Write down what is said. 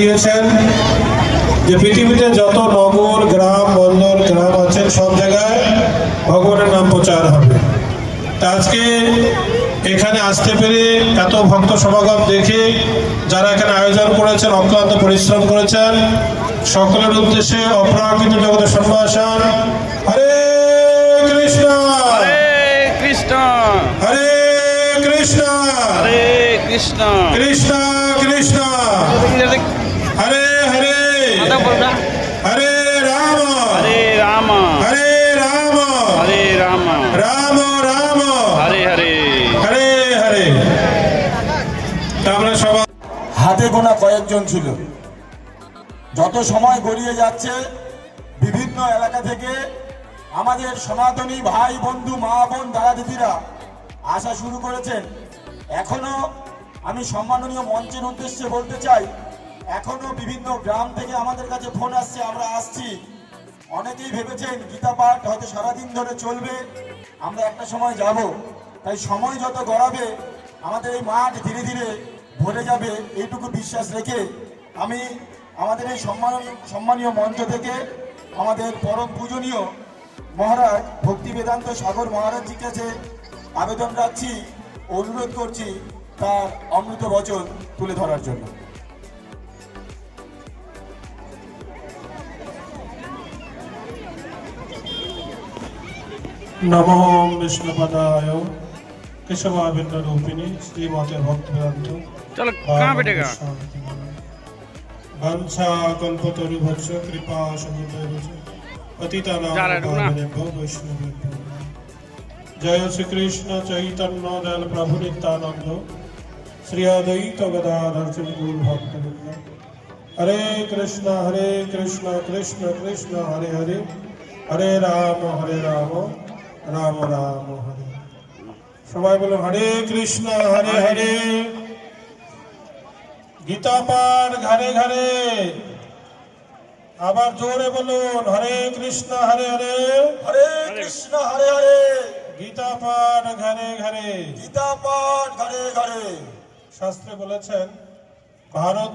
দিয়েছেন যে পৃথিবীতে যত নগর গ্রাম বন্দর গ্রাম আছেন সব জায়গায় ভগবানের নাম প্রচার হবে। তা আজকে এখানে আসতে পেরে এত ভক্ত সমাগম দেখে যারা এখানে আয়োজন করেছেন অক্লান্ত পরিশ্রম করেছেন সকলের উদ্দেশ্যে অপ্রাকৃত জগতের সম্ভাষণ। হরে কৃষ্ণ হরে কৃষ্ণ হরে কৃষ্ণ হরে কৃষ্ণ কৃষ্ণ কৃষ্ণ হরে হরে হরে রাম হরে রাম হরে রাম হরে রাম রাম রাম হরে হরে হরে হরে। আমরা সবাই হাতে গোনা কয়েকজন ছিল। যত সময় গড়িয়ে যাচ্ছে বিভিন্ন এলাকা থেকে আমাদের সনাতনী ভাই বন্ধু মা বোন দাদা দিদিরা আসা শুরু করেছেন। এখনো আমি সম্মাননীয় মঞ্চের উদ্দেশ্যে বলতে চাই, এখনো বিভিন্ন গ্রাম থেকে আমাদের কাছে ফোন আসছে, আমরা আসছি। অনেকেই ভেবেছেন গীতা পাঠ হয়তো সারাদিন ধরে চলবে, আমরা একটা সময় যাব। তাই সময় যত গড়াবে আমাদের এই মাঠ ধীরে ধীরে ভরে যাবে, এইটুকু বিশ্বাস রেখে আমি আমাদের এই সম্মানীয় মঞ্চ থেকে আমাদের পরম পূজনীয় মহারাজ ভক্তি বেদান্ত সাগর মহারাজজির কাছে আবেদন রাখছি, অনুরোধ করছি তার অমৃত বচন তুলে ধরার জন্য। नमो विष्णुपदाय केशवाविंद रूपिणी श्रीमते भक्तिवेदांत। चलो कहाँ बैठेगा? वंशा कल्पतरुभ्यश्च कृपा समुद्रश्च पतितानां पावनेभ्यो वैष्णवेभ्यो। जय श्री कृष्ण चैतन्य दयाल प्रभु नित्यानंद श्री अद्वैत गदाधर श्री भक्तवृंद। हरे कृष्ण कृष्ण कृष्ण हरे हरे हरे राम राम राम हरे। সবাই বলো হরে কৃষ্ণ হরে হরে। গীতা পাঠ ঘরে ঘরে, আবার জোরে বলুন হরে কৃষ্ণ হরে হরে হরে কৃষ্ণ হরে হরে। গীতা পাঠ ঘরে ঘরে, গীতা পাঠ ঘরে ঘরে। শাস্ত্রে বলেছেন ভারত